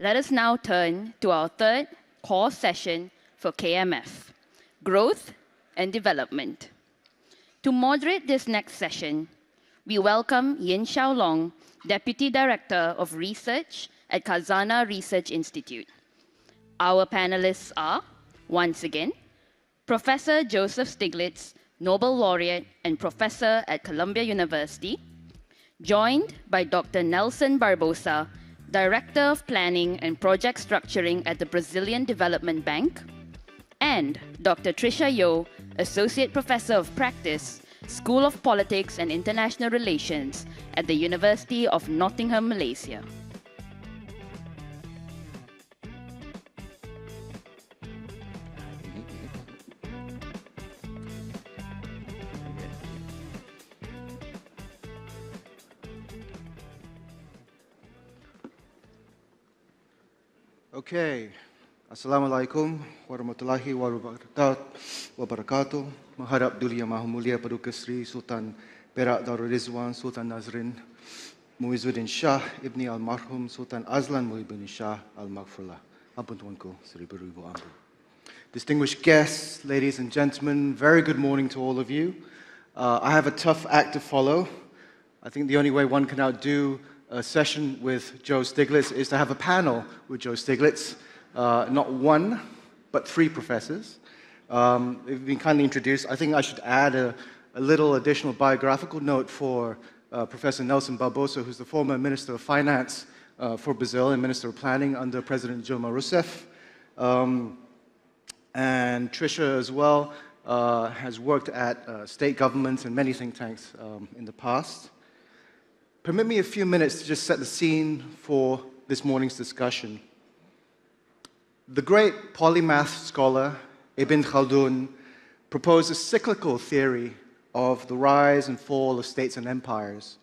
Let us now turn to our third core session for KMF, Growth and Development. To moderate this next session, we welcome Yin-Shao Loong, Deputy Director of Research at Khazanah Research Institute. Our panelists are, once again, Professor Joseph Stiglitz, Nobel Laureate and Professor at Columbia University, joined by Dr. Nelson Barbosa, Director of Planning and Project Structuring at the Brazilian Development Bank, and Dr. Tricia Yeoh, Associate Professor of Practice, School of Politics and International Relations at the University of Nottingham, Malaysia. Okay, Assalamualaikum warahmatullahi wabarakatuh. Menghadap Duli Yang Maha Mulia Paduka Seri Sultan Perak Darul Rizwan Sultan Nazrin Muizzuddin Shah Ibni Almarhum Sultan Azlan Muhyiddin Shah Al-Maghfurlah. Ampun Tuanku, Seri Beribu Ampun. Distinguished guests, ladies and gentlemen, very good morning to all of you. I have a tough act to follow. I think the only way one can outdo a session with Joe Stiglitz is to have a panel with Joe Stiglitz. Not one, but three professors. They've been kindly introduced. I think I should add a little additional biographical note for Professor Nelson Barbosa, who's the former Minister of Finance for Brazil and Minister of Planning under President Dilma Rousseff. And Tricia as well has worked at state governments and many think tanks in the past. Permit me a few minutes to just set the scene for this morning's discussion. The great polymath scholar Ibn Khaldun proposed a cyclical theory of the rise and fall of states and empires.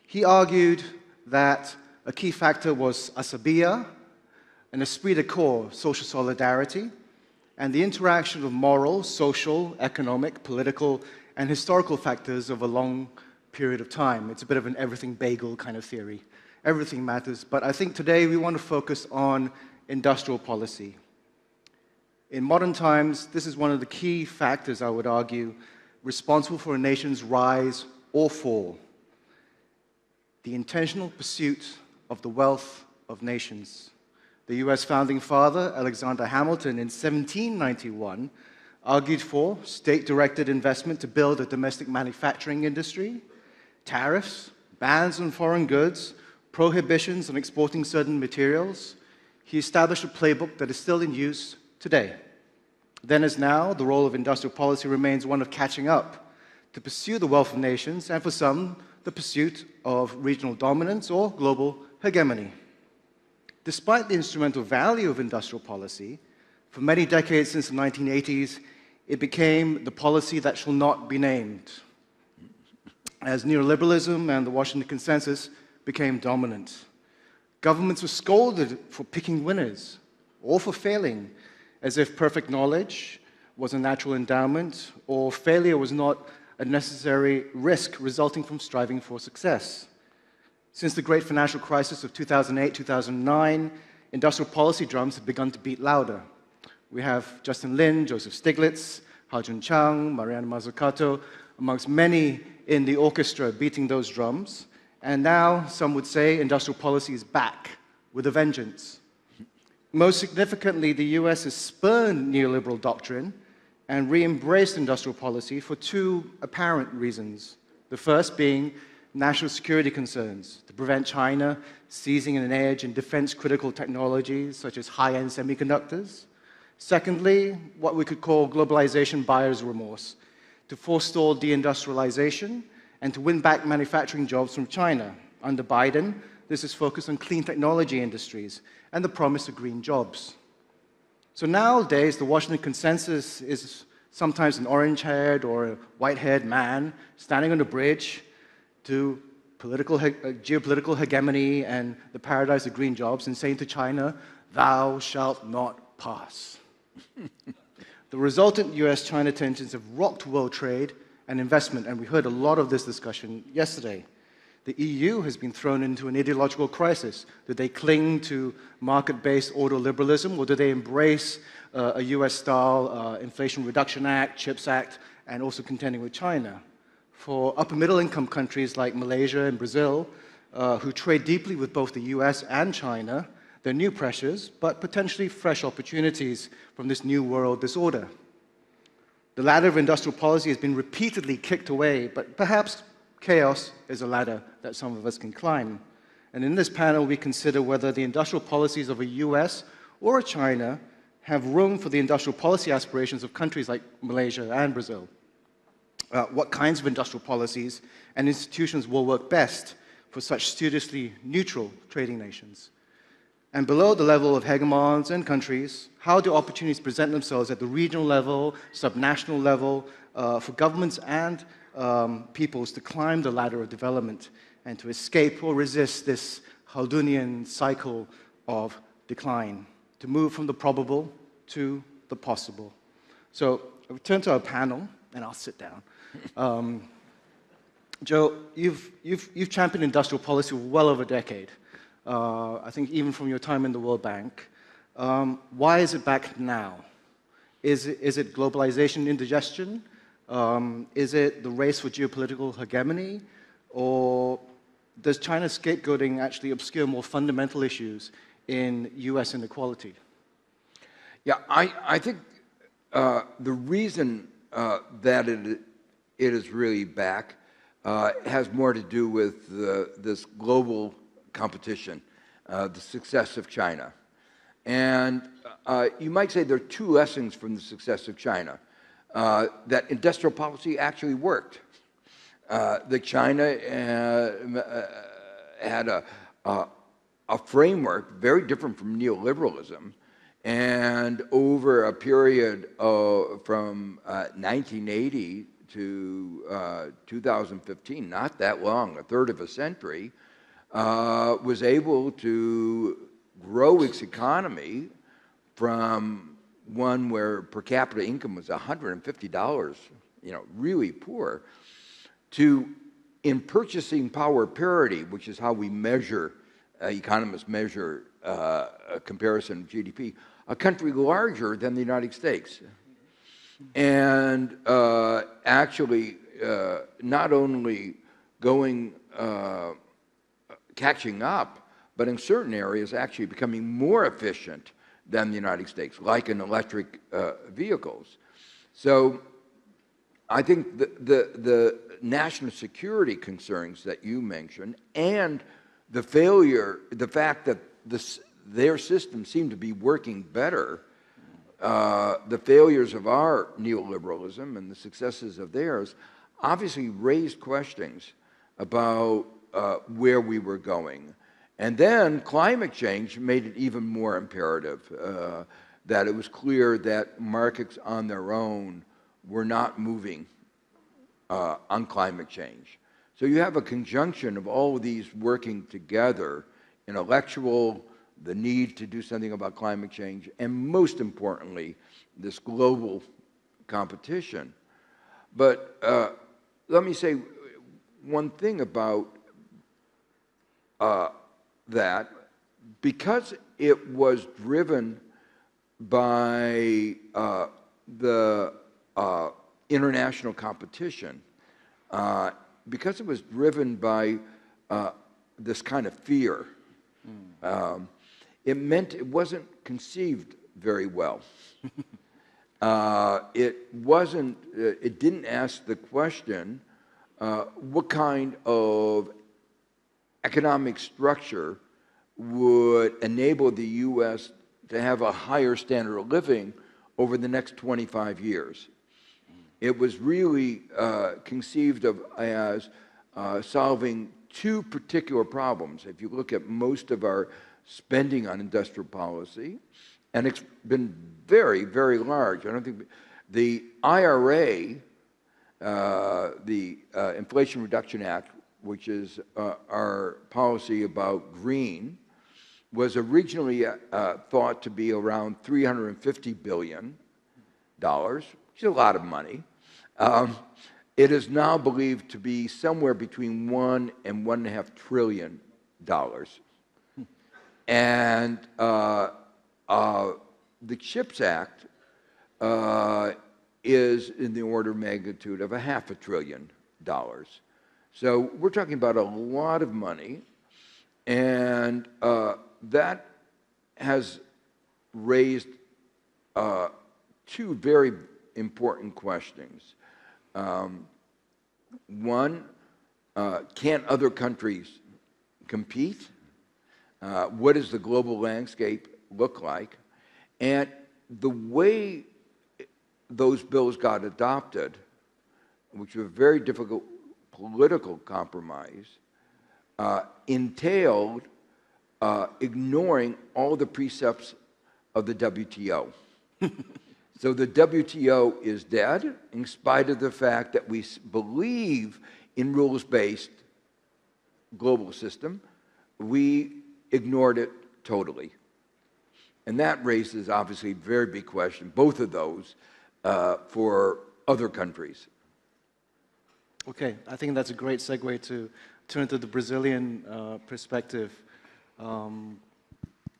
He argued that a key factor was asabiya, an esprit de corps, social solidarity, and the interaction of moral, social, economic, political, and historical factors of a long period of time. It's a bit of an everything bagel kind of theory. Everything matters, but I think today we want to focus on industrial policy. In modern times, this is one of the key factors, I would argue, responsible for a nation's rise or fall. The intentional pursuit of the wealth of nations. The US founding father, Alexander Hamilton, in 1791, argued for state-directed investment to build a domestic manufacturing industry, tariffs, bans on foreign goods, prohibitions on exporting certain materials. He established a playbook that is still in use today. Then as now, the role of industrial policy remains one of catching up to pursue the wealth of nations, and for some, the pursuit of regional dominance or global hegemony. Despite the instrumental value of industrial policy, for many decades since the 1980s, it became the policy that shall not be named, as neoliberalism and the Washington Consensus became dominant. Governments were scolded for picking winners or for failing, as if perfect knowledge was a natural endowment or failure was not a necessary risk resulting from striving for success. Since the great financial crisis of 2008-2009, industrial policy drums have begun to beat louder. We have Justin Lin, Joseph Stiglitz, Hao-Jun Chang, Mariana Mazzucato, amongst many in the orchestra beating those drums. And now, some would say, industrial policy is back with a vengeance. Most significantly, the US has spurned neoliberal doctrine and re-embraced industrial policy for two apparent reasons. The first being national security concerns, to prevent China seizing an edge in defense-critical technologies such as high-end semiconductors. Secondly, what we could call globalization buyer's remorse, to forestall deindustrialization and to win back manufacturing jobs from China. Under Biden, this is focused on clean technology industries and the promise of green jobs. So nowadays, the Washington Consensus is sometimes an orange-haired or a white-haired man standing on a bridge to geopolitical hegemony and the paradise of green jobs and saying to China, "Thou shalt not pass." The resultant US-China tensions have rocked world trade and investment, and we heard a lot of this discussion yesterday. The EU has been thrown into an ideological crisis. Do they cling to market-based ordoliberalism, or do they embrace a US-style Inflation Reduction Act, CHIPS Act, and also contending with China? For upper middle-income countries like Malaysia and Brazil, who trade deeply with both the US and China, there are new pressures, but potentially fresh opportunities from this new world disorder. The ladder of industrial policy has been repeatedly kicked away, but perhaps chaos is a ladder that some of us can climb. And in this panel, we consider whether the industrial policies of a US or a China have room for the industrial policy aspirations of countries like Malaysia and Brazil. What kinds of industrial policies and institutions will work best for such studiously neutral trading nations? And below the level of hegemons and countries, how do opportunities present themselves at the regional level, subnational level, for governments and peoples to climb the ladder of development and to escape or resist this Haldunian cycle of decline, to move from the probable to the possible? So I return to our panel, and I'll sit down. Joe, you've championed industrial policy for well over a decade. I think even from your time in the World Bank. Why is it back now? Is it globalization indigestion? Is it the race for geopolitical hegemony? Or does China's scapegoating actually obscure more fundamental issues in US inequality? Yeah, I think the reason that it is really back has more to do with this global competition, the success of China. And you might say there are two lessons from the success of China. That industrial policy actually worked. That China had a framework very different from neoliberalism, and over a period from 1980 to 2015, not that long, a third of a century, was able to grow its economy from one where per capita income was $150, really poor, to in purchasing power parity, which is how we measure, economists measure a comparison of GDP, a country larger than the United States. And actually, not only catching up, but in certain areas actually becoming more efficient than the United States, like in electric vehicles. So I think the national security concerns that you mentioned and the fact that their system seemed to be working better, the failures of our neoliberalism and the successes of theirs obviously raised questions about where we were going. And then climate change made it even more imperative that it was clear that markets on their own were not moving on climate change. So you have a conjunction of all of these working together, intellectual, the need to do something about climate change, and most importantly, this global competition. But let me say one thing about that, because it was driven by the international competition, because it was driven by this kind of fear, it meant it wasn't conceived very well. It didn't ask the question, what kind of economic structure would enable the U.S. to have a higher standard of living over the next 25 years. It was really conceived of as solving two particular problems. If you look at most of our spending on industrial policy, and it's been very, very large. I don't think the IRA, the Inflation Reduction Act, which is our policy about green, was originally thought to be around $350 billion, which is a lot of money. It is now believed to be somewhere between $1 and $1.5 trillion. And the CHIPS Act is in the order of magnitude of $0.5 trillion. So we're talking about a lot of money, and that has raised two very important questions. One, can other countries compete? What does the global landscape look like? And the way those bills got adopted, which was a very difficult political compromise, entailed ignoring all the precepts of the WTO. So the WTO is dead, in spite of the fact that we believe in rules-based global system. We ignored it totally. And that raises, obviously, a very big question, both of those, for other countries. Okay, I think that's a great segue to turn to the Brazilian perspective. I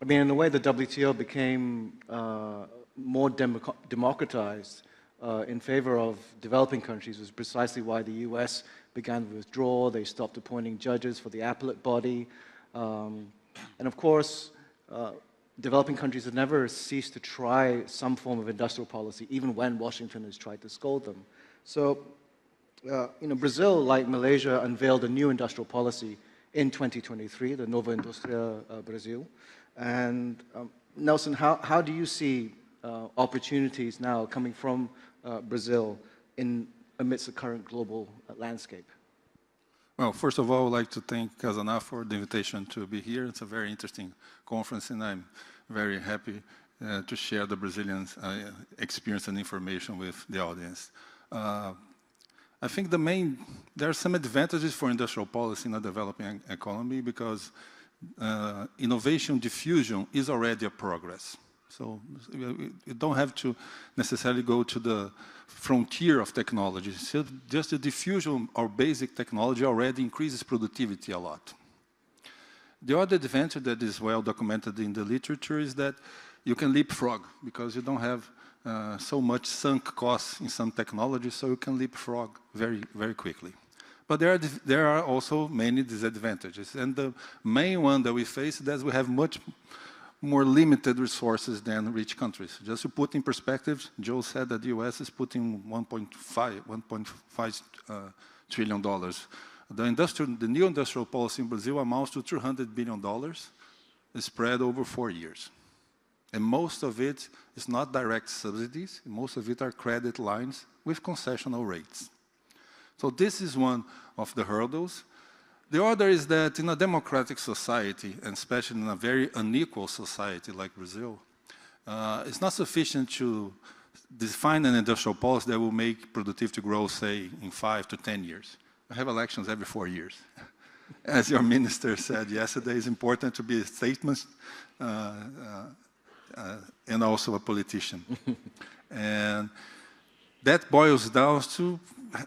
mean, in a way, the WTO became more democratized in favor of developing countries, was precisely why the US began to withdraw. They stopped appointing judges for the appellate body. And of course, developing countries have never ceased to try some form of industrial policy, even when Washington has tried to scold them. So, Brazil, like Malaysia, unveiled a new industrial policy in 2023, the Nova Industria Brazil. And Nelson, how do you see opportunities now coming from Brazil amidst the current global landscape? Well, first of all, I would like to thank Khazanah for the invitation to be here. It's a very interesting conference, and I'm very happy to share the Brazilian experience and information with the audience. I think there are some advantages for industrial policy in a developing economy because innovation diffusion is already a progress. So you don't have to necessarily go to the frontier of technology. So just the diffusion of basic technology already increases productivity a lot. The other advantage that is well documented in the literature is that you can leapfrog because you don't have so much sunk costs in some technologies, so you can leapfrog very, very quickly. But there are also many disadvantages. And the main one that we face is that we have much more limited resources than rich countries. Just to put in perspective, Joe said that the US is putting $1.5 trillion. The new industrial policy in Brazil amounts to $300 billion, spread over 4 years. And most of it is not direct subsidies. Most of it are credit lines with concessional rates. So this is one of the hurdles. The other is that in a democratic society, and especially in a very unequal society like Brazil, it's not sufficient to define an industrial policy that will make productivity grow, say, in 5 to 10 years. We have elections every 4 years. As your minister said yesterday, it's important to be a statesman and also a politician. And that boils down to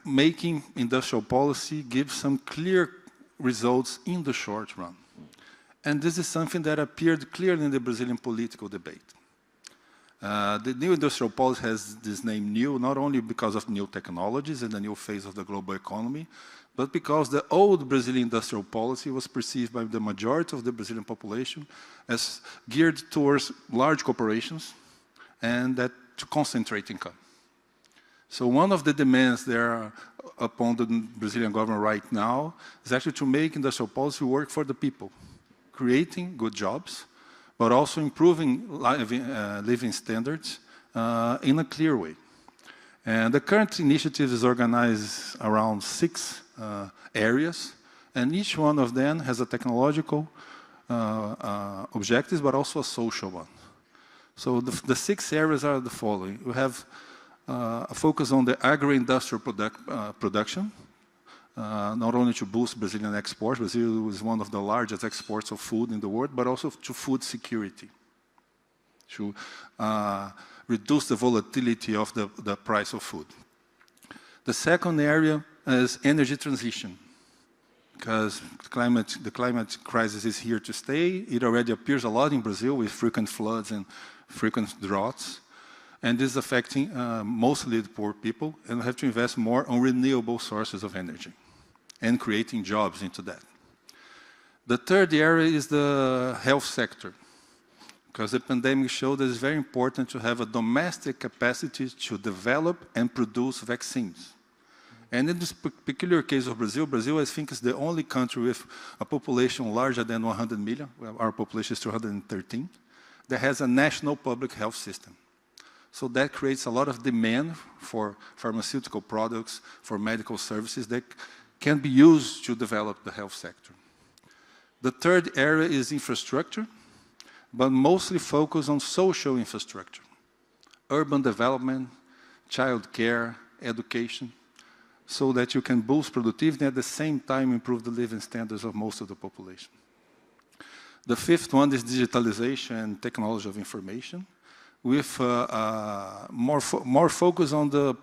making industrial policy give some clear results in the short run. And this is something that appeared clearly in the Brazilian political debate. The new industrial policy has this name new, not only because of new technologies and the new phase of the global economy, but because the old Brazilian industrial policy was perceived by the majority of the Brazilian population as geared towards large corporations and that to concentrate income. So one of the demands there upon the Brazilian government right now is actually to make industrial policy work for the people, creating good jobs, but also improving living standards in a clear way. And the current initiative is organized around 6 areas, and each one of them has a technological objectives, but also a social one. So the 6 areas are the following. We have a focus on the agro-industrial production, not only to boost Brazilian exports. Brazil is one of the largest exports of food in the world, but also to food security, to reduce the volatility of the price of food. The second area is energy transition, because the climate crisis is here to stay. It already appears a lot in Brazil with frequent floods and frequent droughts. And this is affecting mostly the poor people, and we have to invest more on renewable sources of energy and creating jobs into that. The third area is the health sector, because the pandemic showed that it's very important to have a domestic capacity to develop and produce vaccines. And in this peculiar case of Brazil, Brazil, I think, is the only country with a population larger than 100 million, well, our population is 213, that has a national public health system. So that creates a lot of demand for pharmaceutical products, for medical services that can be used to develop the health sector. The third area is infrastructure, but mostly focused on social infrastructure, urban development, child care, education, so that you can boost productivity and at the same time improve the living standards of most of the population. The fifth one is digitalization and technology of information, with more focus on the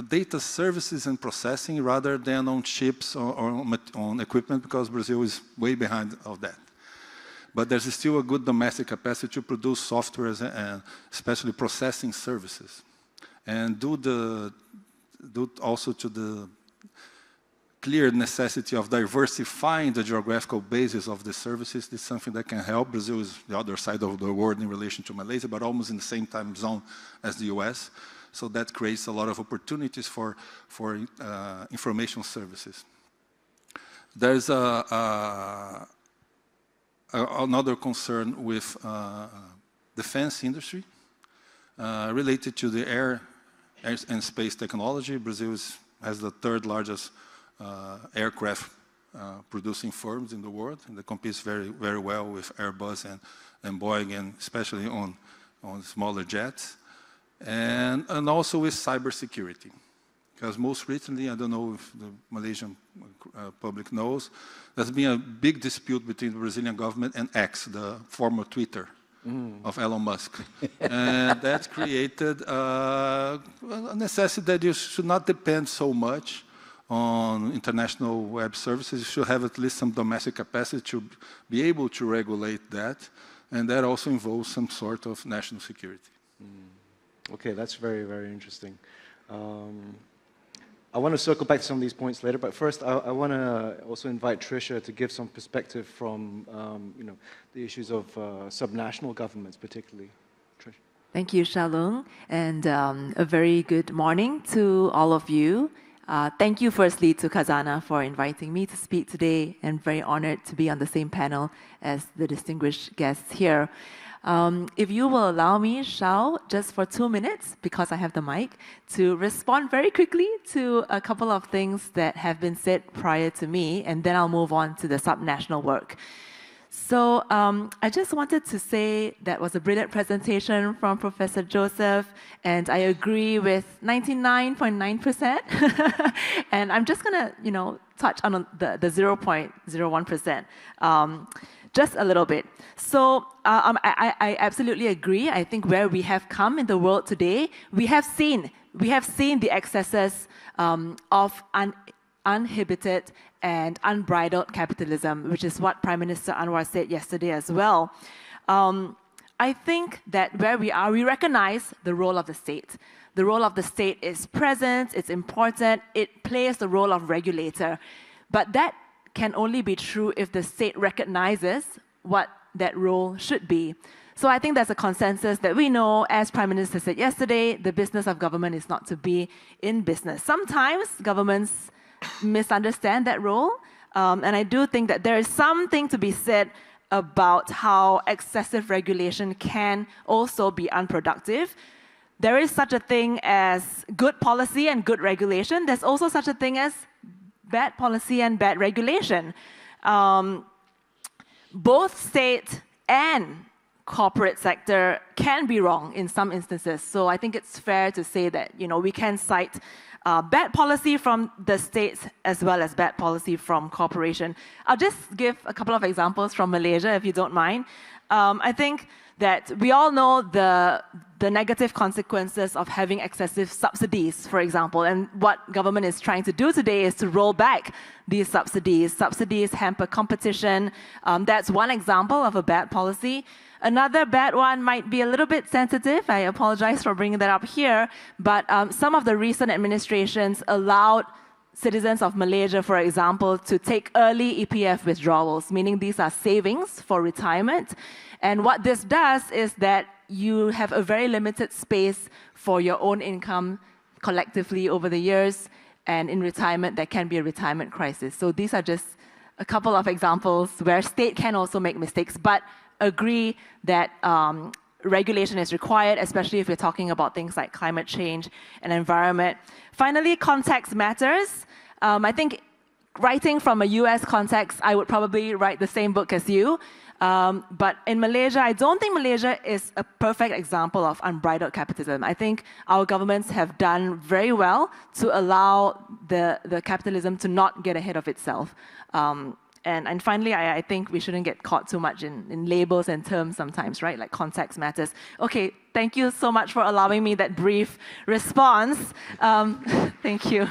data services and processing rather than on chips or on equipment, because Brazil is way behind of that. But there's still a good domestic capacity to produce softwares and especially processing services. And due also to the clear necessity of diversifying the geographical basis of the services, this is something that can help. Brazil is the other side of the world in relation to Malaysia, but almost in the same time zone as the US. So that creates a lot of opportunities for information services. There's another concern with defense industry related to the air and space technology. Brazil has the third largest aircraft producing firms in the world, and they compete very, very well with Airbus and Boeing, and especially on smaller jets. And also with cybersecurity. Because most recently, I don't know if the Malaysian public knows, there's been a big dispute between the Brazilian government and X, the former Twitter of Elon Musk. And that created a necessity that you should not depend so much on international web services. You should have at least some domestic capacity to be able to regulate that. And that also involves some sort of national security. Okay, that's very, very interesting. I want to circle back to some of these points later, but first I want to also invite Tricia to give some perspective from the issues of subnational governments, particularly. Tricia. Thank you, Shao, and a very good morning to all of you. Thank you firstly to Khazanah for inviting me to speak today, and very honored to be on the same panel as the distinguished guests here. If you will allow me, Shao, just for 2 minutes, because I have the mic, to respond very quickly to a couple of things that have been said prior to me, and then I'll move on to the subnational work. So I just wanted to say that was a brilliant presentation from Professor Joseph, and I agree with 99.9%. And I'm just going to, touch on the 0.01%. Just a little bit. So I absolutely agree. I think where we have come in the world today, we have seen the excesses of uninhibited and unbridled capitalism, which is what Prime Minister Anwar said yesterday as well. I think that where we are, we recognize the role of the state. The role of the state is present, it's important, it plays the role of regulator. But that can only be true if the state recognizes what that role should be. So I think there's a consensus that we know, as Prime Minister said yesterday, the business of government is not to be in business. Sometimes governments misunderstand that role, and I do think that there is something to be said about how excessive regulation can also be unproductive. There is such a thing as good policy and good regulation. There's also such a thing as bad policy and bad regulation. Both state and corporate sector can be wrong in some instances. So I think it's fair to say that we can cite bad policy from the states as well as bad policy from corporation. I'll just give a couple of examples from Malaysia, if you don't mind. I think that we all know the negative consequences of having excessive subsidies, for example. And what government is trying to do today is to roll back these subsidies. Subsidies hamper competition. That's one example of a bad policy. Another bad one might be a little bit sensitive. I apologize for bringing that up here. But some of the recent administrations allowed citizens of Malaysia, for example, to take early EPF withdrawals, meaning these are savings for retirement. And what this does is that you have a very limited space for your own income collectively over the years, and in retirement, there can be a retirement crisis. So these are just a couple of examples where state can also make mistakes, but agree that regulation is required, especially if we're talking about things like climate change and environment. Finally, context matters. I think writing from a US context, I would probably write the same book as you. But in Malaysia, I don't think Malaysia is a perfect example of unbridled capitalism. I think our governments have done very well to allow the capitalism to not get ahead of itself. And finally, I think we shouldn't get caught too much in labels and terms sometimes, right? Like context matters. Okay, thank you so much for allowing me that brief response. Thank you.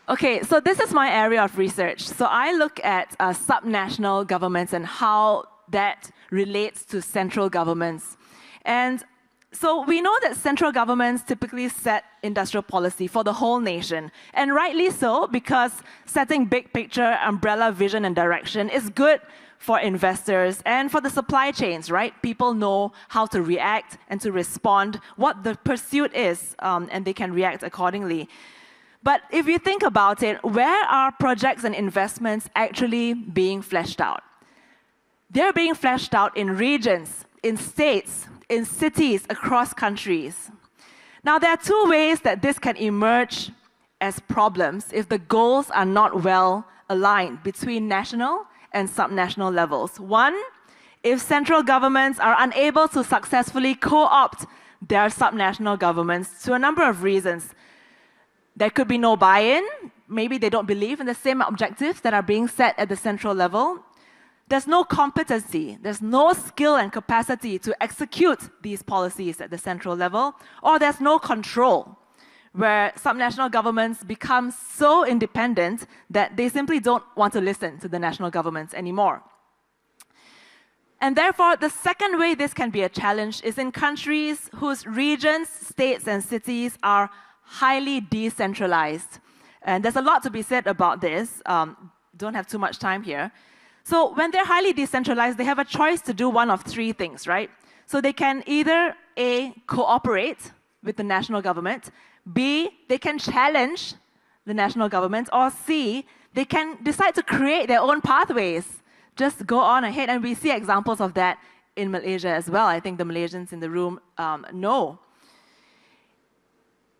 Okay, so this is my area of research. So I look at subnational governments and how that relates to central governments. And so we know that central governments typically set industrial policy for the whole nation. And rightly so, because setting big picture, umbrella vision and direction is good for investors and for the supply chains, right? People know how to react and to respond, what the pursuit is, and they can react accordingly. But if you think about it, where are projects and investments actually being fleshed out? They're being fleshed out in regions, in states, in cities, across countries. Now, there are two ways that this can emerge as problems if the goals are not well aligned between national and subnational levels. One, if central governments are unable to successfully co-opt their subnational governments to a number of reasons. There could be no buy-in. Maybe they don't believe in the same objectives that are being set at the central level. There's no competency. There's no skill and capacity to execute these policies at the central level. Or there's no control, where subnational governments become so independent that they simply don't want to listen to the national governments anymore. And therefore, the second way this can be a challenge is in countries whose regions, states, and cities are highly decentralized. And there's a lot to be said about this. Don't have too much time here. So when they're highly decentralized, they have a choice to do one of three things, right? So they can either A, cooperate with the national government, B, they can challenge the national government, or C, they can decide to create their own pathways. Just go on ahead, and we see examples of that in Malaysia as well. I think the Malaysians in the room know.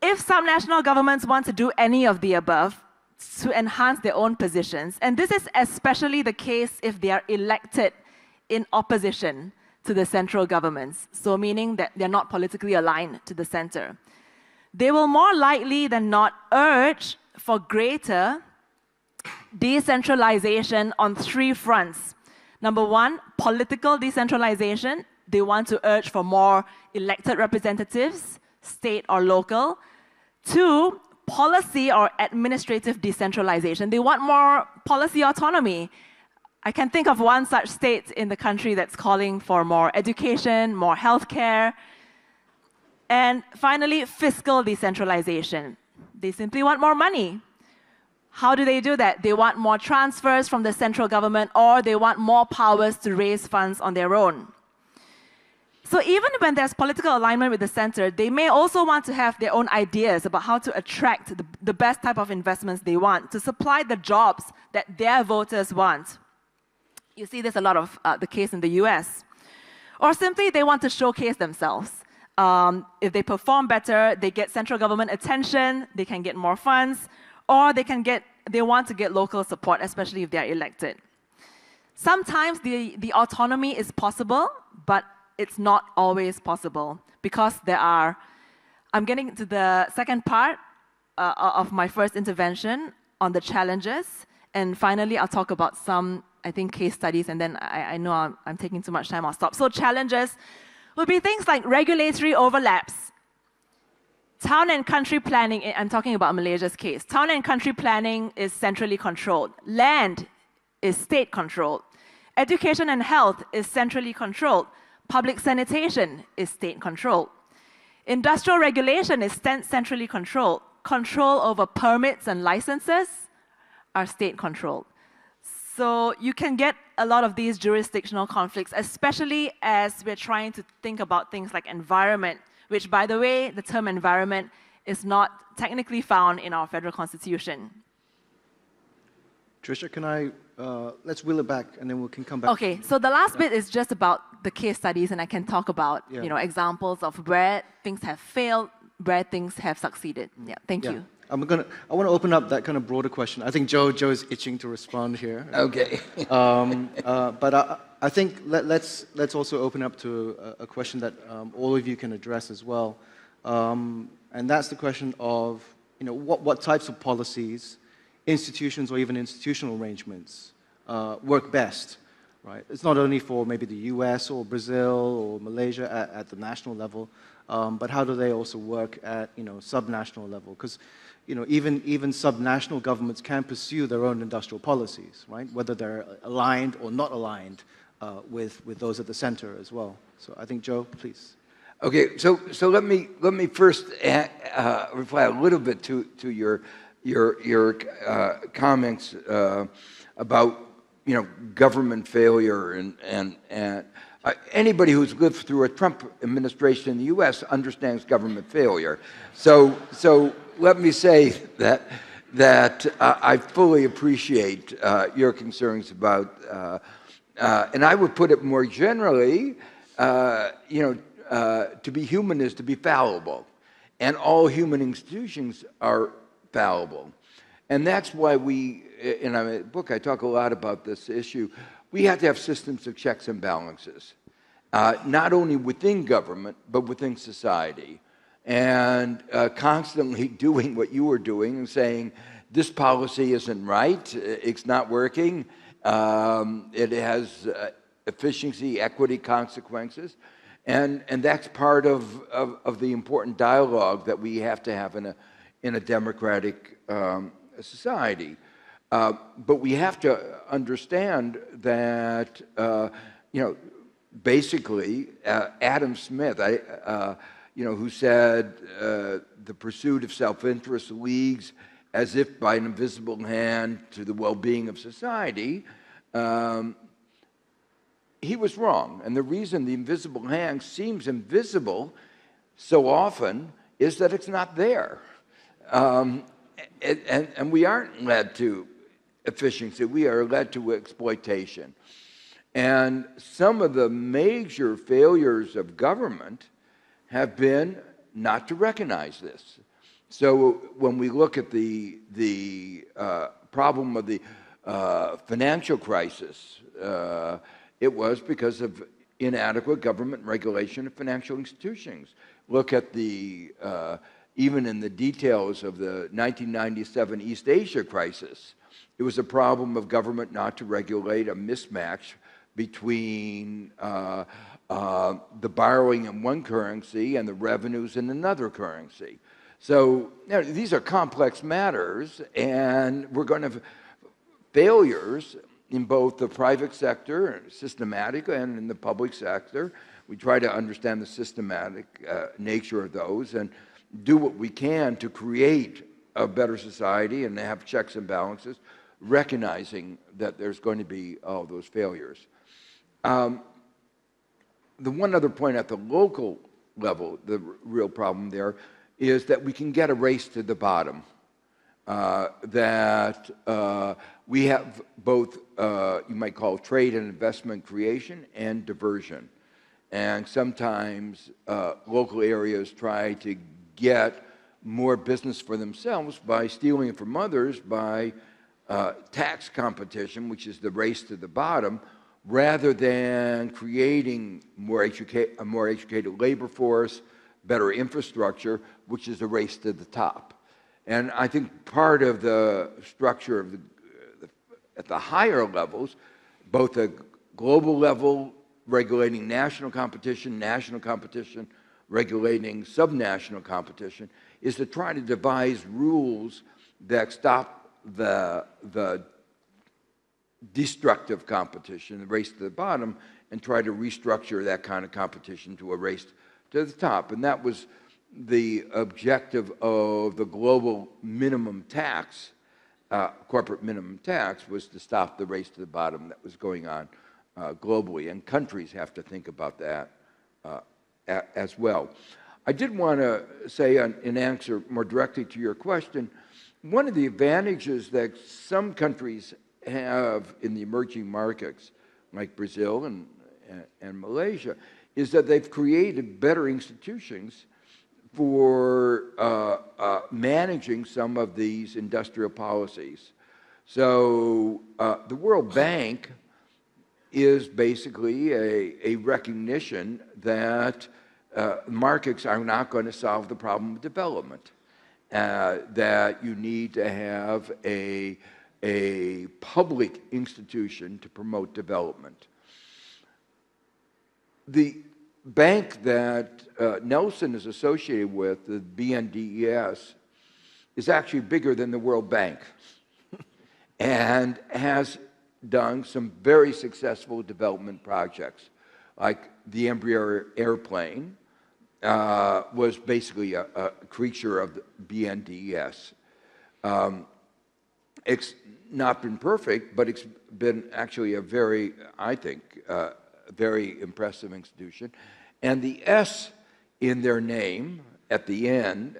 If subnational governments want to do any of the above to enhance their own positions, and this is especially the case if they are elected in opposition to the central governments, so meaning that they're not politically aligned to the center, they will more likely than not urge for greater decentralization on three fronts. Number one, political decentralization. They want to urge for more elected representatives, state or local. Two, policy or administrative decentralization. They want more policy autonomy. I can think of one such state in the country that's calling for more education, more healthcare. And finally, fiscal decentralization. They simply want more money. How do they do that? They want more transfers from the central government, or they want more powers to raise funds on their own. So even when there's political alignment with the center, they may also want to have their own ideas about how to attract the best type of investments they want, to supply the jobs that their voters want. You see this a lot of the case in the US. Or simply they want to showcase themselves. If they perform better, they get central government attention, they can get more funds, or they want to get local support, especially if they're elected. Sometimes the autonomy is possible, but it's not always possible because there are, I'm getting to the second part of my first intervention on the challenges. And finally, I'll talk about some, I think, case studies, and then I know I'm taking too much time, I'll stop. So challenges will be things like regulatory overlaps. Town and country planning, I'm talking about Malaysia's case. Town and country planning is centrally controlled. Land is state controlled. Education and health is centrally controlled. Public sanitation is state controlled. Industrial regulation is centrally controlled. Control over permits and licenses are state controlled. So you can get a lot of these jurisdictional conflicts, especially as we're trying to think about things like environment, which, by the way, the term environment is not technically found in our federal constitution. Tricia, can I, let's wheel it back and then we can come back. Okay, so the last bit is just about the case studies, and I can talk about examples of where things have failed, where things have succeeded. Yeah, thank you. I want to open up that kind of broader question. I think Joe is itching to respond here. Okay. But I think let's also open up to a question that all of you can address as well, and that's the question of what types of policies, institutions, or even institutional arrangements work best, right? It's not only for maybe the US or Brazil or Malaysia at the national level, but how do they also work at subnational level? Because even subnational governments can pursue their own industrial policies, right? Whether they're aligned or not aligned with those at the center as well. So I think Joe, please. Okay, so let me first reply a little bit to your comments about government failure and anybody who's lived through a Trump administration in the U.S. understands government failure. So let me say that I fully appreciate your concerns about, and I would put it more generally, to be human is to be fallible, and all human institutions are fallible. And that's why in my book, I talk a lot about this issue. We have to have systems of checks and balances, not only within government, but within society. And constantly doing what you were doing and saying, this policy isn't right, it's not working, it has efficiency, equity consequences. And that's part of the important dialogue that we have to have in a democratic society. But we have to understand that, basically, Adam Smith, who said the pursuit of self-interest leads as if by an invisible hand to the well-being of society, he was wrong. And the reason the invisible hand seems invisible so often is that it's not there. And we aren't led to efficiency, we are led to exploitation. And some of the major failures of government have been not to recognize this. So when we look at the problem of the financial crisis, it was because of inadequate government regulation of financial institutions. Look at even in the details of the 1997 East Asia crisis, it was a problem of government not to regulate a mismatch between the borrowing in one currency and the revenues in another currency. So these are complex matters, and we're going to have failures in both the private sector, systematic, and in the public sector. We try to understand the systematic nature of those and do what we can to create a better society and have checks and balances, recognizing that there's going to be all those failures. The one other point at the local level, the real problem there, is that we can get a race to the bottom. That we have both, you might call trade and investment creation and diversion. And sometimes local areas try to get more business for themselves by stealing it from others, by tax competition, which is the race to the bottom, rather than creating a more educated labor force, better infrastructure, which is a race to the top. And I think part of the structure of at the higher levels, both a global level regulating national competition, regulating subnational competition, is to try to devise rules that stop the destructive competition, the race to the bottom, and try to restructure that kind of competition to a race to the top. And that was the objective of the global minimum tax, corporate minimum tax, was to stop the race to the bottom that was going on globally. And countries have to think about that as well. I did want to say, in answer more directly to your question, one of the advantages that some countries have in the emerging markets, like Brazil and Malaysia, is that they've created better institutions for managing some of these industrial policies. So the World Bank is basically a recognition that markets are not going to solve the problem of development, that you need to have a public institution to promote development. The bank that Nelson is associated with, the BNDES, is actually bigger than the World Bank and has done some very successful development projects, like the Embraer airplane was basically a creature of the BNDES. It's not been perfect, but it's been actually a very, I think, very impressive institution. And the S in their name at the end,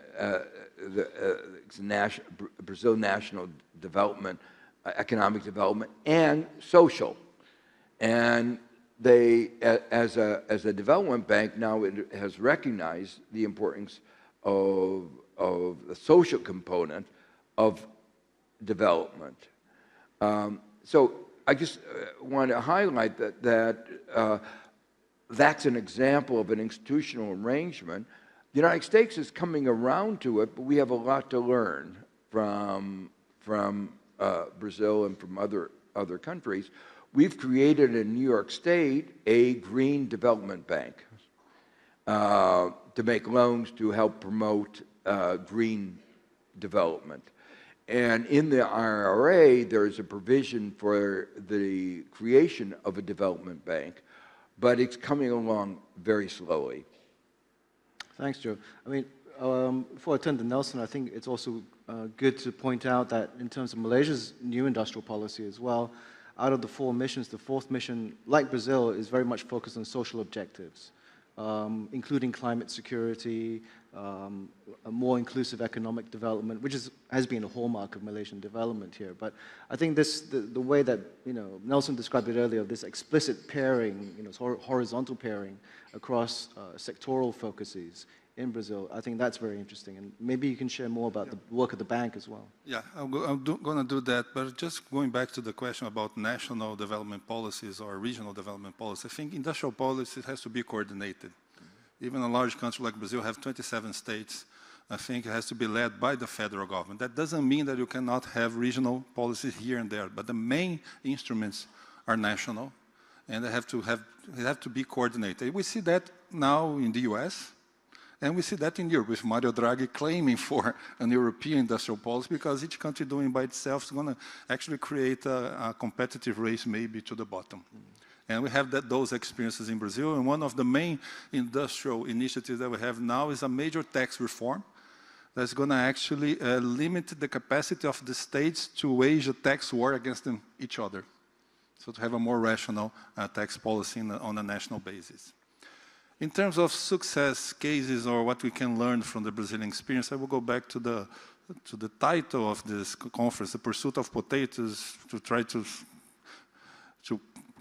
Brazil National Development, Economic Development, and Social. And they, as a development bank, now it has recognized the importance of the social component of development. So I just want to highlight that's an example of an institutional arrangement. The United States is coming around to it, but we have a lot to learn from Brazil and from other countries. We've created in New York State a green development bank to make loans to help promote green development. And in the IRA, there's a provision for the creation of a development bank, but it's coming along very slowly. Thanks, Joe. I mean, before I turn to Nelson, I think it's also good to point out that in terms of Malaysia's new industrial policy as well, out of the 4 missions, the 4th mission, like Brazil, is very much focused on social objectives, including climate security, a more inclusive economic development, which has been a hallmark of Malaysian development here. But I think the way that Nelson described it earlier, this explicit pairing, horizontal pairing across sectoral focuses in Brazil, I think that's very interesting. And maybe you can share more about the work of the bank as well. Yeah, I'm going to do that. But just going back to the question about national development policies or regional development policy, I think industrial policy has to be coordinated. Even a large country like Brazil has 27 states. I think it has to be led by the federal government. That doesn't mean that you cannot have regional policies here and there, but the main instruments are national, and they have to be coordinated. We see that now in the US, and we see that in Europe, with Mario Draghi claiming for an European industrial policy, because each country doing by itself is going to actually create a competitive race maybe to the bottom. And we have those experiences in Brazil, and one of the main industrial initiatives that we have now is a major tax reform that's going to actually limit the capacity of the states to wage a tax war against each other. So to have a more rational tax policy on a national basis. In terms of success cases or what we can learn from the Brazilian experience, I will go back to the title of this conference, The Pursuit of Potatoes, to try to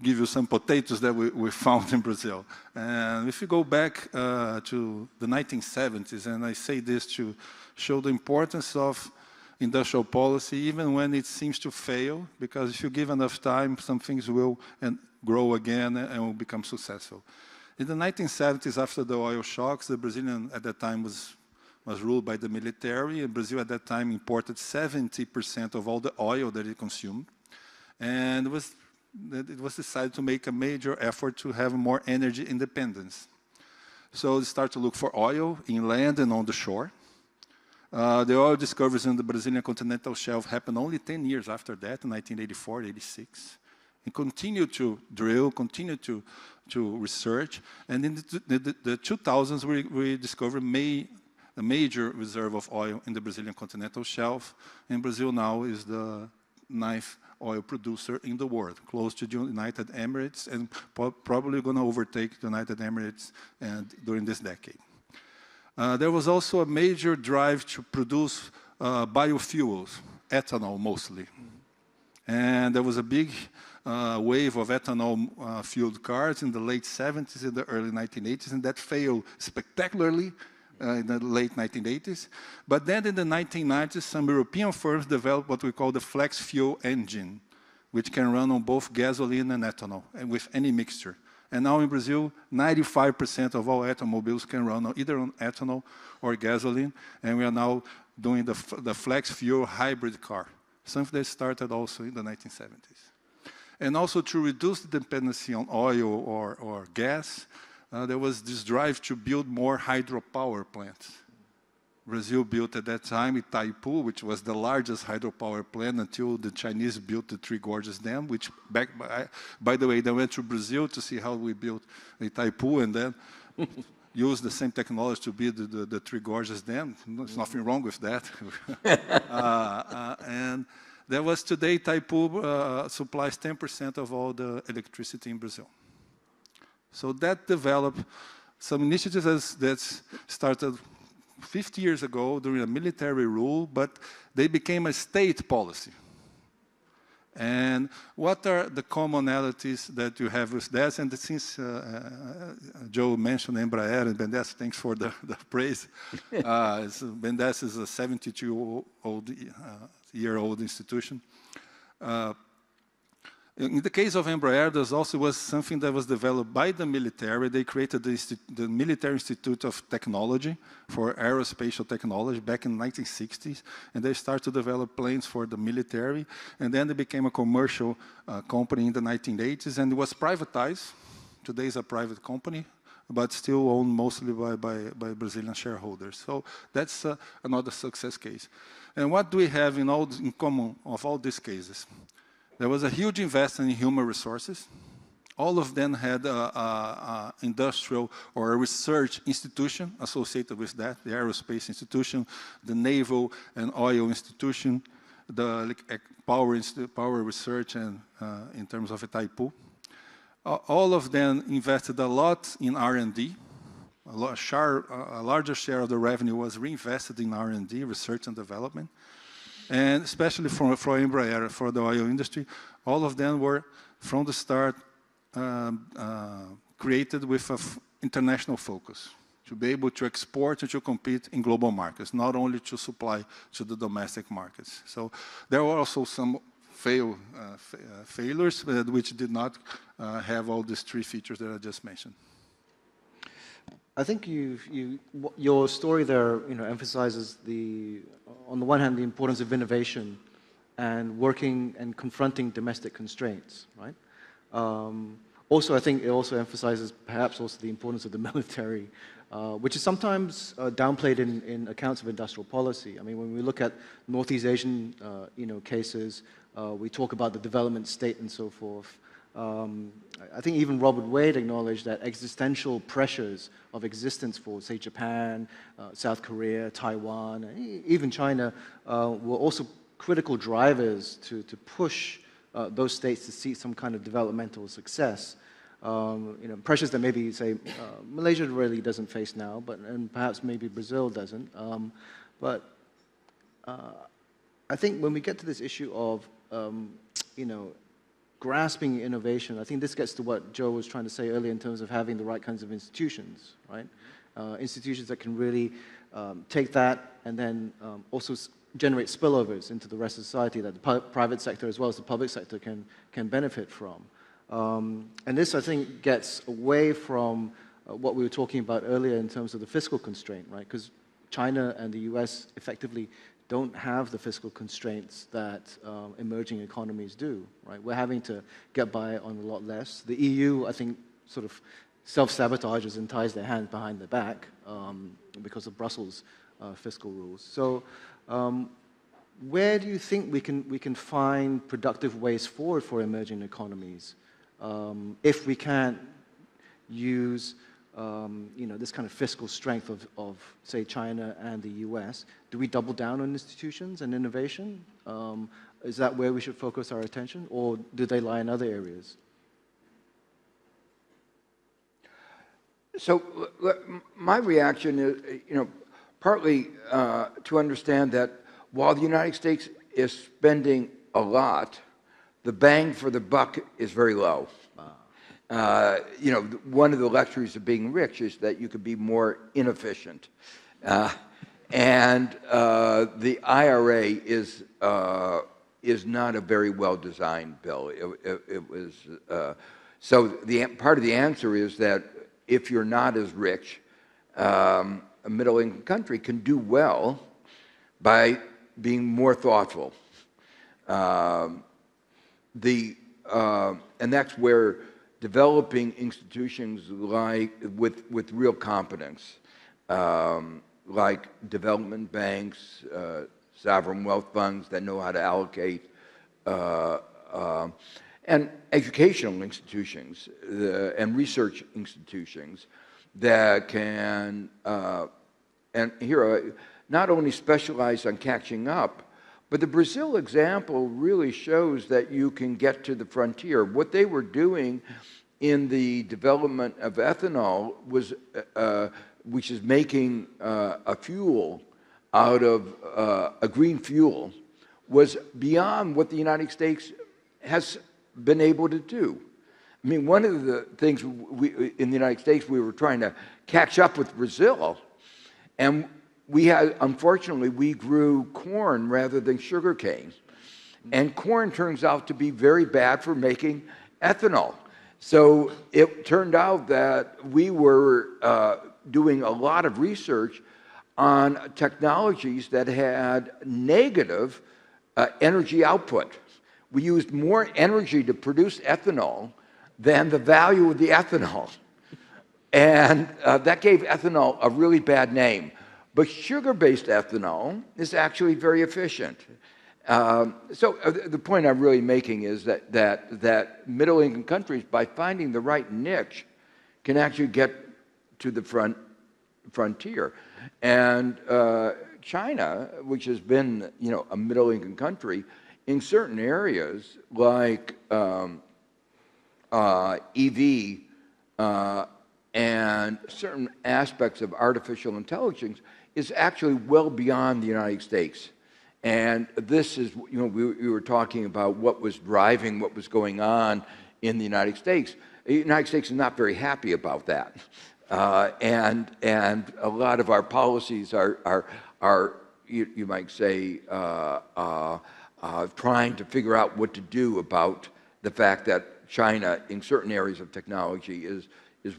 give you some potatoes that we found in Brazil. And if you go back to the 1970s, and I say this to show the importance of industrial policy, even when it seems to fail, because if you give enough time, some things will grow again and will become successful. In the 1970s, after the oil shocks, the Brazilian at that time was ruled by the military, and Brazil at that time imported 70% of all the oil that it consumed. And it was decided to make a major effort to have more energy independence. So they started to look for oil inland and on the shore. The oil discoveries in the Brazilian continental shelf happened only 10 years after that, in 1984, 86. And continued to drill, continued to research. And in the 2000s, we discovered a major reserve of oil in the Brazilian continental shelf. And Brazil now is the 9th oil producer in the world, close to the United Emirates, and probably going to overtake the United Emirates during this decade. There was also a major drive to produce biofuels, ethanol mostly. And there was a big wave of ethanol-fueled cars in the late 70s and the early 1980s, and that failed spectacularly in the late 1980s. But then in the 1990s, some European firms developed what we call the flex fuel engine, which can run on both gasoline and ethanol, and with any mixture. And now in Brazil, 95% of all automobiles can run either on ethanol or gasoline, and we are now doing the flex fuel hybrid car, something that started also in the 1970s. And also to reduce the dependency on oil or gas, there was this drive to build more hydropower plants. Brazil built at that time Itaipu, which was the largest hydropower plant until the Chinese built the Three Gorges Dam, which, by the way, they went to Brazil to see how we built Itaipu and then used the same technology to build the Three Gorges Dam. There's nothing wrong with that. And there was today, Itaipu supplies 10% of all the electricity in Brazil. So that developed some initiatives that started 50 years ago during a military rule, but they became a state policy. And what are the commonalities that you have with that? And since Joe mentioned Embraer and BNDES, thanks for the praise. BNDES is a 72-year-old institution. In the case of Embraer, there also was something that was developed by the military. They created the Military Institute of Technology for aerospatial technology back in the 1960s, and they started to develop planes for the military, and then they became a commercial company in the 1980s, and it was privatized. Today is a private company, but still owned mostly by Brazilian shareholders. So that's another success case. And what do we have in common of all these cases? There was a huge investment in human resources. All of them had an industrial or a research institution associated with that, the aerospace institution, the naval and oil institution, the power research, and in terms of Itaipu. All of them invested a lot in R&D. A larger share of the revenue was reinvested in R&D, research and development. And especially for Embraer, for the oil industry, all of them were, from the start, created with an international focus, to be able to export and to compete in global markets, not only to supply to the domestic markets. So there were also some failures which did not have all these three features that I just mentioned. I think your story there, emphasizes on the one hand, the importance of innovation and working and confronting domestic constraints, right? Also, I think it also emphasizes perhaps also the importance of the military, which is sometimes downplayed in accounts of industrial policy. I mean, when we look at Northeast Asian, cases, we talk about the development state and so forth. I think even Robert Wade acknowledged that existential pressures of existence for, say, Japan, South Korea, Taiwan, even China, were also critical drivers to push those states to see some kind of developmental success. Pressures that maybe, say, Malaysia really doesn't face now, and perhaps maybe Brazil doesn't. But I think when we get to this issue of, grasping innovation, I think this gets to what Joe was trying to say earlier in terms of having the right kinds of institutions, right? Institutions that can really take that and then also generate spillovers into the rest of society that the private sector as well as the public sector can benefit from. And this, I think, gets away from what we were talking about earlier in terms of the fiscal constraint, right? Because China and the US effectively don't have the fiscal constraints that emerging economies do, right? We're having to get by on a lot less. The EU, I think, sort of self-sabotages and ties their hands behind their back because of Brussels' fiscal rules. So where do you think we can find productive ways forward for emerging economies if we can't use this kind of fiscal strength of, say, China and the US? Do we double down on institutions and innovation? Is that where we should focus our attention, or do they lie in other areas? So my reaction is, partly to understand that while the United States is spending a lot, the bang for the buck is very low. One of the luxuries of being rich is that you could be more inefficient. And the IRA is not a very well-designed bill. It was, so part of the answer is that if you're not as rich, a middle-income country can do well by being more thoughtful. And that's where developing institutions with real competence, like development banks, sovereign wealth funds that know how to allocate, and educational institutions and research institutions that can, and here, not only specialize on catching up, but the Brazil example really shows that you can get to the frontier. What they were doing in the development of ethanol was, which is making a fuel out of a green fuel, was beyond what the United States has been able to do. I mean, one of the things in the United States, we were trying to catch up with Brazil, and unfortunately, we grew corn rather than sugarcane. And corn turns out to be very bad for making ethanol. So it turned out that we were doing a lot of research on technologies that had negative energy output. We used more energy to produce ethanol than the value of the ethanol. And that gave ethanol a really bad name. But sugar-based ethanol is actually very efficient. So the point I'm really making is that middle-income countries, by finding the right niche, can actually get to the frontier. And China, which has been a middle-income country, in certain areas like EV and certain aspects of artificial intelligence, is actually well beyond the United States. And this is, we were talking about what was driving what was going on in the United States. The United States is not very happy about that. And a lot of our policies are you might say, trying to figure out what to do about the fact that China, in certain areas of technology, is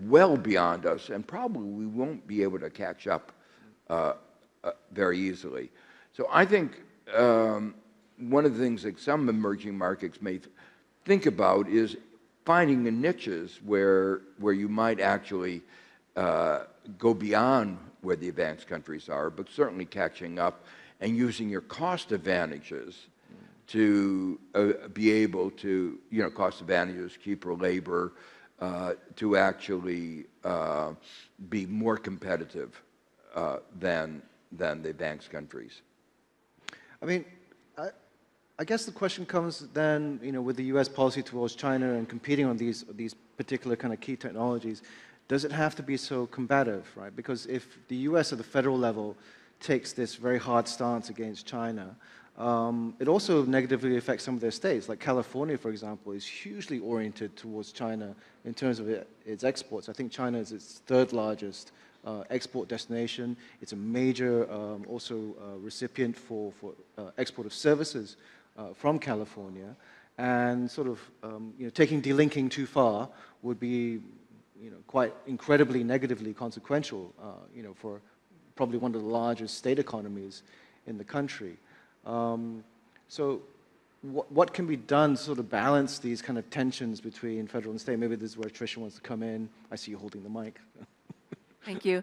well beyond us, and probably we won't be able to catch up very easily. So I think one of the things that some emerging markets may think about is finding the niches where you might actually go beyond where the advanced countries are, but certainly catching up and using your cost advantages to be able to, cost advantages, cheaper labor, to actually be more competitive than the advanced countries. I mean, I guess the question comes then, with the U.S. policy towards China and competing on these particular kind of key technologies, does it have to be so combative, right? Because if the U.S. at the federal level takes this very hard stance against China, it also negatively affects some of their states. Like California, for example, is hugely oriented towards China in terms of its exports. I think China is its third largest export destination. It's a major also recipient for export of services from California. And sort of taking delinking too far would be quite incredibly negatively consequential for probably one of the largest state economies in the country. So what can be done to sort of balance these kind of tensions between federal and state? Maybe this is where Tricia wants to come in. I see you holding the mic. Thank you.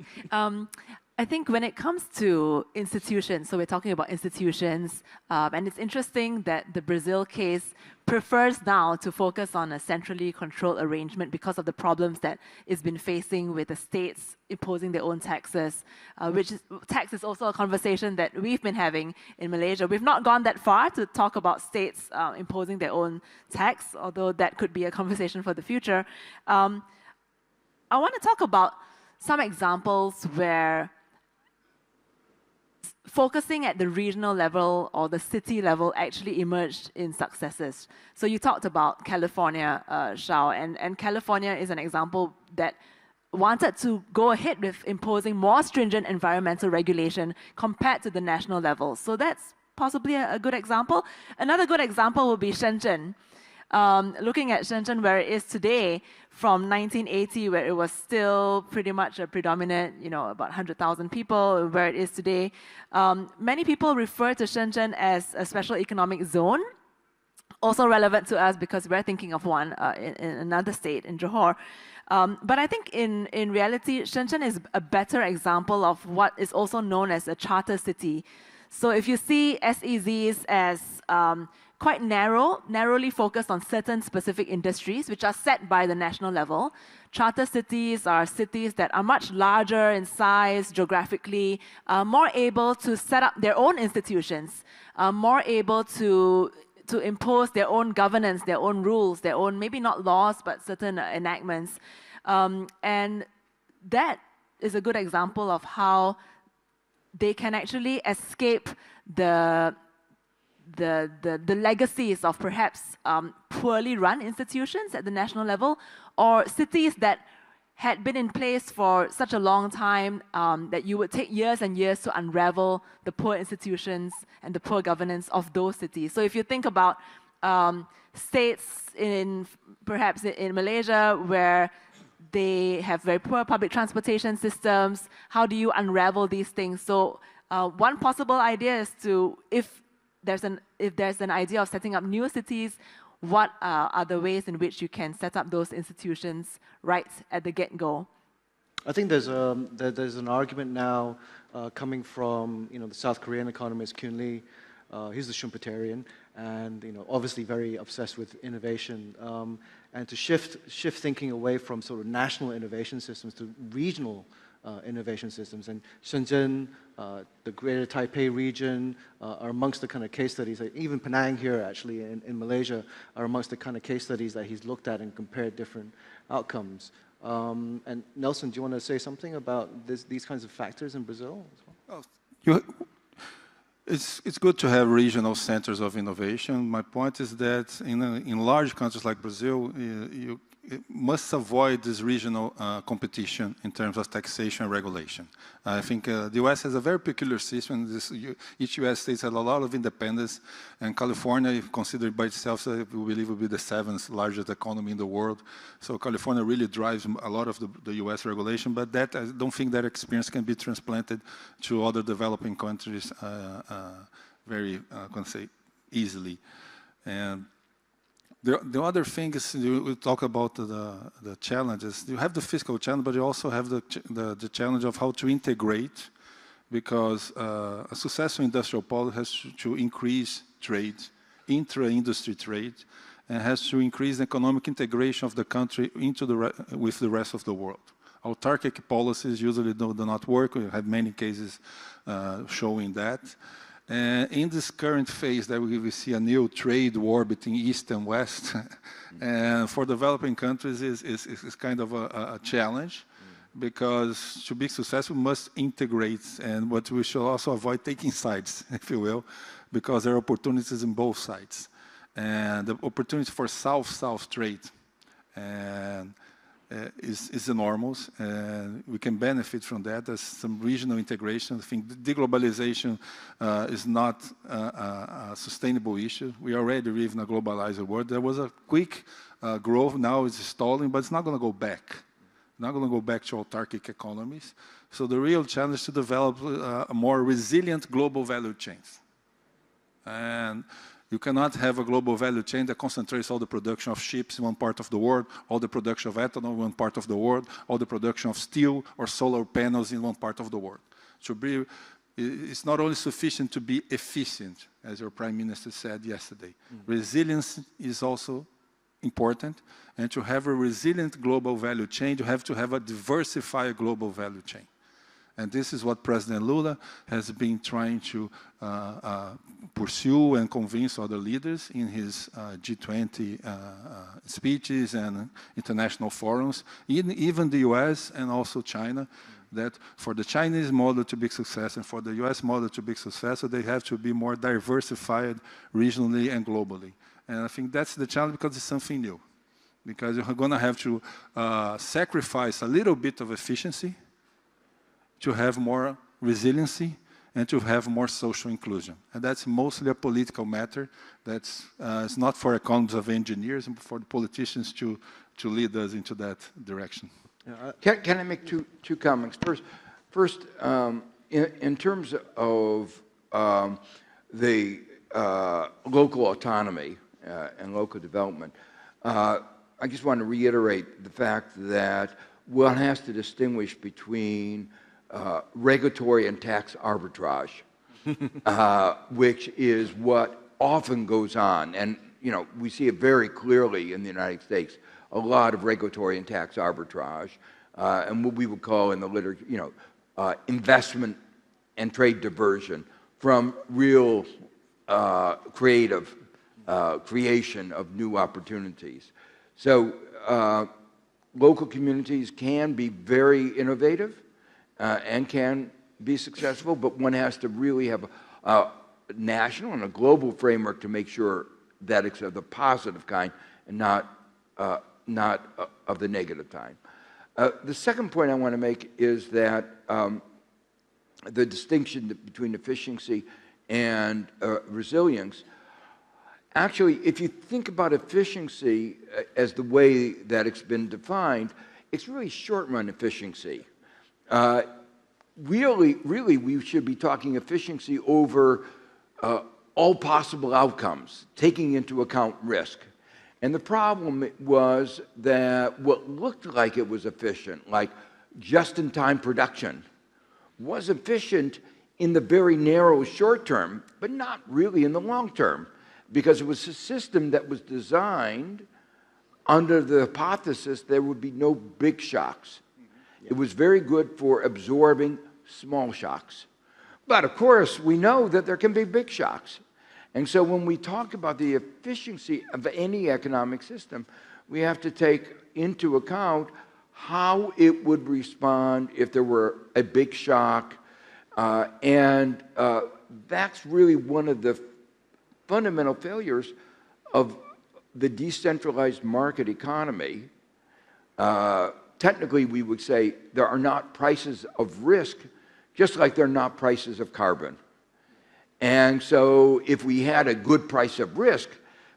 I think when it comes to institutions, so we're talking about institutions, and it's interesting that the Brazil case prefers now to focus on a centrally controlled arrangement because of the problems that it's been facing with the states imposing their own taxes, tax is also a conversation that we've been having in Malaysia. We've not gone that far to talk about states imposing their own tax, although that could be a conversation for the future. I want to talk about some examples where focusing at the regional level or the city level actually emerged in successes. So you talked about California, Shao, and California is an example that wanted to go ahead with imposing more stringent environmental regulation compared to the national level. So that's possibly a good example. Another good example would be Shenzhen. Looking at Shenzhen where it is today, from 1980, where it was still pretty much a predominant, about 100,000 people, where it is today. Many people refer to Shenzhen as a special economic zone, also relevant to us because we're thinking of one in another state, in Johor. But I think in reality, Shenzhen is a better example of what is also known as a charter city. So if you see SEZs as quite narrowly focused on certain specific industries, which are set by the national level. Charter cities are cities that are much larger in size, geographically, more able to set up their own institutions, more able to impose their own governance, their own rules, their own, maybe not laws, but certain enactments. And that is a good example of how they can actually escape the legacies of perhaps poorly run institutions at the national level, or cities that had been in place for such a long time that you would take years and years to unravel the poor institutions and the poor governance of those cities. So if you think about states perhaps in Malaysia where they have very poor public transportation systems, how do you unravel these things? So one possible idea is to, if there's an idea of setting up new cities, what are the ways in which you can set up those institutions right at the get-go? I think there's an argument now coming from the South Korean economist Kyun Lee. He's the Schumpeterian, and obviously very obsessed with innovation, and to shift thinking away from sort of national innovation systems to regional innovation systems. And Shenzhen, the Greater Taipei region are amongst the kind of case studies, even Penang here actually in Malaysia are amongst the kind of case studies that he's looked at and compared different outcomes. And Nelson, do you want to say something about these kinds of factors in Brazil as well? It's good to have regional centers of innovation. My point is that in large countries like Brazil, you must avoid this regional competition in terms of taxation and regulation. I think the US has a very peculiar system. Each US state has a lot of independence, and California, if considered by itself, we believe will be the 7th largest economy in the world. So California really drives a lot of the US regulation, but I don't think that experience can be transplanted to other developing countries very, easily. And the other thing is, we talk about the challenges. You have the fiscal challenge, but you also have the challenge of how to integrate, because a successful industrial policy has to increase trade, intra-industry trade, and has to increase the economic integration of the country with the rest of the world. Autarkic policies usually do not work. We have many cases showing that. In this current phase that we see a new trade war between East and West, and for developing countries is kind of a challenge, because to be successful, we must integrate, but we should also avoid taking sides, if you will, because there are opportunities in both sides. And the opportunity for South-South trade, and is enormous, and we can benefit from that. There's some regional integration. I think deglobalization is not a sustainable issue. We already live in a globalized world. There was a quick growth, now it's stalling, but it's not going to go back. Not going to go back to autarkic economies. So the real challenge is to develop a more resilient global value chains. And you cannot have a global value chain that concentrates all the production of ships in one part of the world, all the production of ethanol in one part of the world, all the production of steel or solar panels in one part of the world. It's not only sufficient to be efficient, as your Prime Minister said yesterday. Resilience is also important, and to have a resilient global value chain, you have to have a diversified global value chain. And this is what President Lula has been trying to pursue and convince other leaders in his G20 speeches and international forums, even the US and also China, that for the Chinese model to be successful and for the US model to be successful, they have to be more diversified regionally and globally. And I think that's the challenge because it's something new. Because you're going to have to sacrifice a little bit of efficiency to have more resiliency and to have more social inclusion. And that's mostly a political matter. That's it's not for economists of engineers and for the politicians to lead us into that direction. Can I make two comments? First, in terms of the local autonomy and local development, I just want to reiterate the fact that one has to distinguish between regulatory and tax arbitrage, which is what often goes on. And, you know, we see it very clearly in the United States, a lot of regulatory and tax arbitrage, and what we would call in the literature, you know, investment and trade diversion from real creative creation of new opportunities. So local communities can be very innovative and can be successful, but one has to really have a national and a global framework to make sure that it's of the positive kind and not of the negative kind. The second point I want to make is that the distinction between efficiency and resilience. Actually, if you think about efficiency as the way that it's been defined, it's really short-run efficiency. Really, we should be talking efficiency over all possible outcomes, taking into account risk. And the problem was that what looked like it was efficient, like just-in-time production, was efficient in the very narrow short term, but not really in the long term, because it was a system that was designed under the hypothesis there would be no big shocks. It was very good for absorbing small shocks. But of course, we know that there can be big shocks. And so when we talk about the efficiency of any economic system, we have to take into account how it would respond if there were a big shock. And that's really one of the fundamental failures of the decentralized market economy. Technically, we would say there are not prices of risk, just like there are not prices of carbon. And so if we had a good price of risk,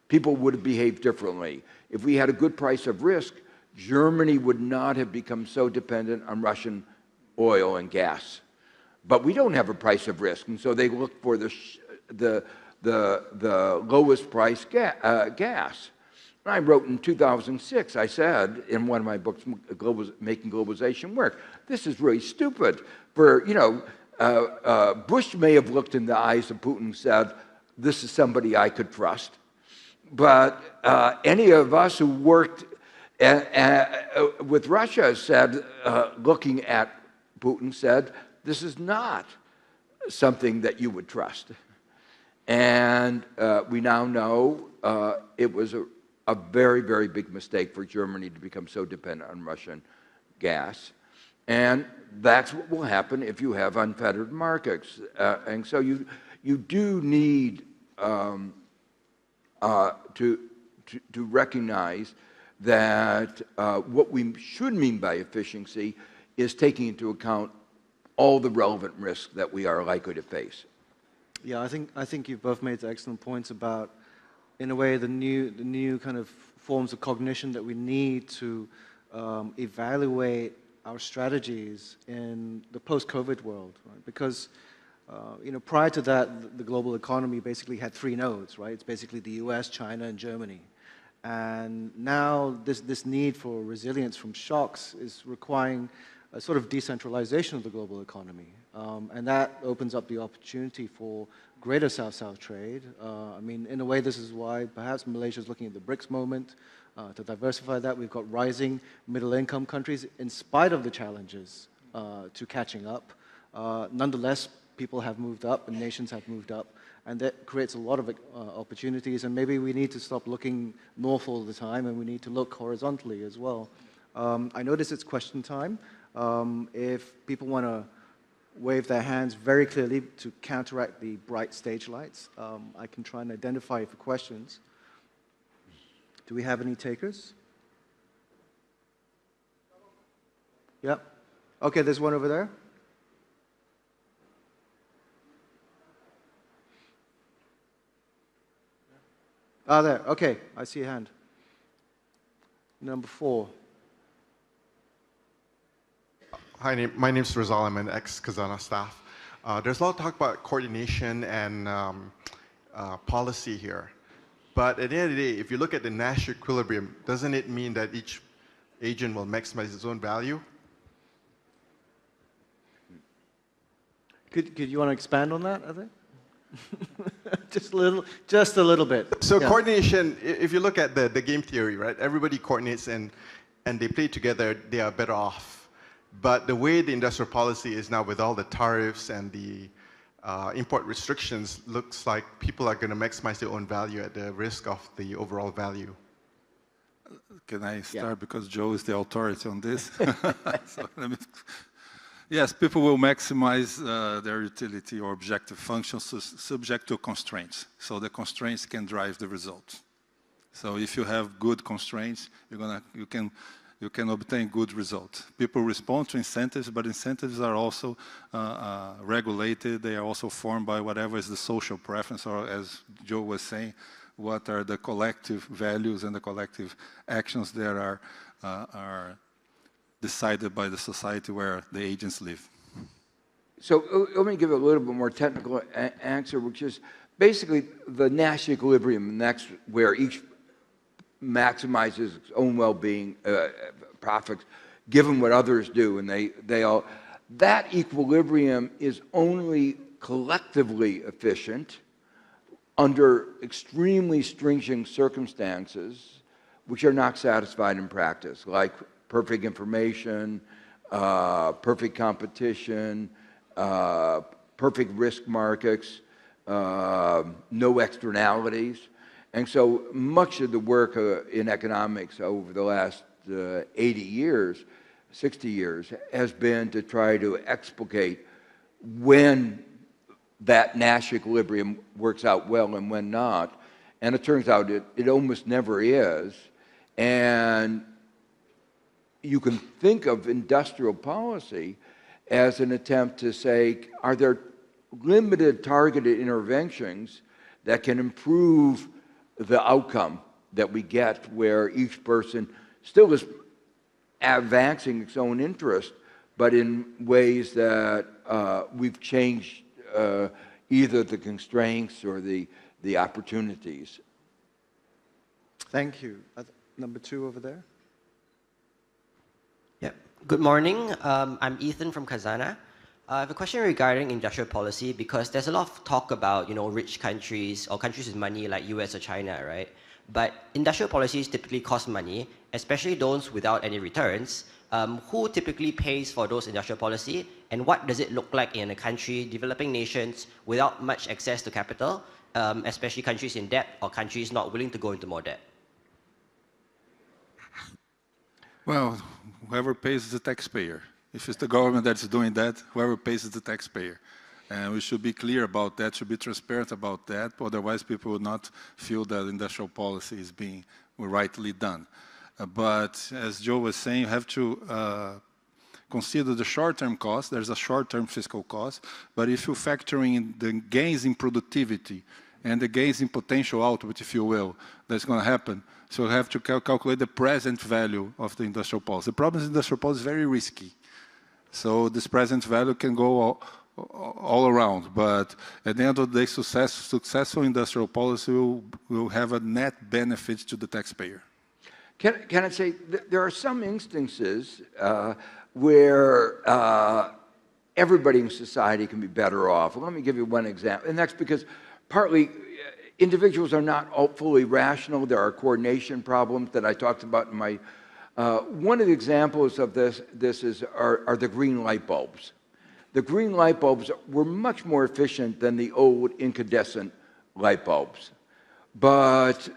people would behave differently. If we had a good price of risk, Germany would not have become so dependent on Russian oil and gas. But we don't have a price of risk, and so they look for the lowest price gas. And I wrote in 2006, I said in one of my books, Making Globalization Work, this is really stupid. For, you know, Bush may have looked in the eyes of Putin and said, this is somebody I could trust. But any of us who worked with Russia said, looking at Putin, said, this is not something that you would trust. And we now know it was a very, very big mistake for Germany to become so dependent on Russian gas. And that's what will happen if you have unfettered markets. And so you do need to recognize that what we should mean by efficiency is taking into account all the relevant risks that we are likely to face. Yeah, I think you've both made excellent points about, in a way, the new kind of forms of cognition that we need to evaluate our strategies in the post-COVID world, right? Because prior to that, the global economy basically had three nodes, right? It's basically the US, China, and Germany. And now this need for resilience from shocks is requiring a sort of decentralization of the global economy. And that opens up the opportunity for greater South-South trade. I mean, in a way, this is why perhaps Malaysia is looking at the BRICS moment to diversify that. We've got rising middle-income countries in spite of the challenges to catching up. Nonetheless, people have moved up and nations have moved up. And that creates a lot of opportunities. And maybe we need to stop looking north all the time and we need to look horizontally as well. I notice it's question time. If people want to wave their hands very clearly to counteract the bright stage lights, I can try and identify for questions. Do we have any takers? Yep. Okay, there's one over there. Ah, there. Okay, I see a hand. Number 4. Hi, my name is Rizal. I'm an ex-Khazanah staff. There's a lot of talk about coordination and policy here. But at the end of the day, if you look at the national equilibrium, doesn't it mean that each agent will maximize its own value? Could you want to expand on that, I think? Just a little bit. So coordination, if you look at the game theory, right? Everybody coordinates and they play together, they are better off. But the way the industrial policy is now with all the tariffs and the import restrictions, looks like people are going to maximize their own value at the risk of the overall value. Can I start because Joe is the authority on this? So yes, people will maximize their utility or objective functions subject to constraints. So the constraints can drive the results. So if you have good constraints, you can obtain good results. People respond to incentives, but incentives are also regulated. They are also formed by whatever is the social preference, or as Joe was saying, what are the collective values and the collective actions that are decided by the society where the agents live. So let me give a little bit more technical answer, which is basically the Nash equilibrium, and that's where each maximizes its own well-being, profits, given what others do, and they all. That equilibrium is only collectively efficient under extremely stringent circumstances, which are not satisfied in practice, like perfect information, perfect competition, perfect risk markets, no externalities. And so much of the work in economics over the last 80 years, 60 years, has been to try to explicate when that Nash equilibrium works out well and when not. And it turns out it almost never is. And you can think of industrial policy as an attempt to say, are there limited targeted interventions that can improve the outcome that we get, where each person still is advancing its own interest, but in ways that we've changed either the constraints or the opportunities. Thank you. Number 2 over there. Yeah. Good morning. I'm Ethan from Khazanah. I have a question regarding industrial policy, because there's a lot of talk about, rich countries or countries with money like US or China, right? But industrial policies typically cost money, especially those without any returns. Who typically pays for those industrial policy, and what does it look like in a country, developing nations without much access to capital, especially countries in debt or countries not willing to go into more debt? Well, whoever pays is the taxpayer. If it's the government that's doing that, whoever pays is the taxpayer. And we should be clear about that, should be transparent about that, otherwise people would not feel that industrial policy is being rightly done. But as Joe was saying, you have to consider the short-term cost. There's a short-term fiscal cost. But if you factor in the gains in productivity and the gains in potential output, if you will, that's going to happen. So you have to calculate the present value of the industrial policy. The problem is industrial policy is very risky. So this present value can go all around. But at the end of the day, successful industrial policy will have a net benefit to the taxpayer. Can I say, there are some instances where everybody in society can be better off. Let me give you one example. And that's because partly individuals are not all fully rational. There are coordination problems that I talked about in my... one of the examples of this are the green light bulbs. The green light bulbs were much more efficient than the old incandescent light bulbs. But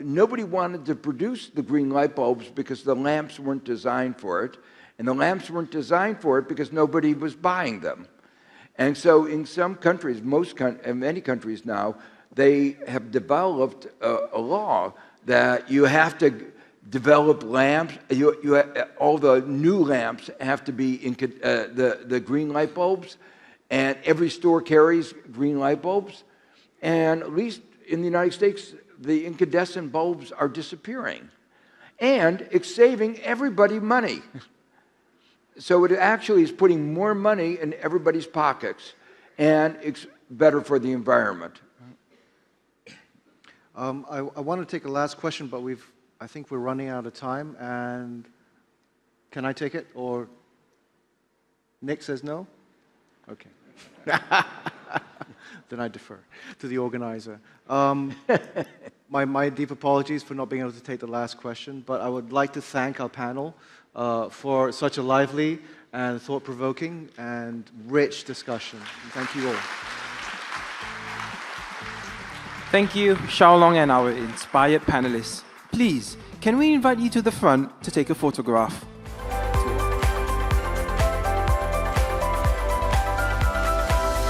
nobody wanted to produce the green light bulbs because the lamps weren't designed for it. And the lamps weren't designed for it because nobody was buying them. And so in some countries, many countries now, they have developed a law that you have to develop lamps. All the new lamps have to be the green light bulbs. And every store carries green light bulbs. And at least in the United States, the incandescent bulbs are disappearing. And it's saving everybody money. So it actually is putting more money in everybody's pockets, and it's better for the environment. I want to take a last question, but I think we're running out of time. And can I take it? Or Nick says no? Okay. Then I defer to the organizer. My deep apologies for not being able to take the last question, but I would like to thank our panel for such a lively and thought-provoking and rich discussion. Thank you all. Thank you, Shao, Loong, and our inspired panelists. Please, can we invite you to the front to take a photograph?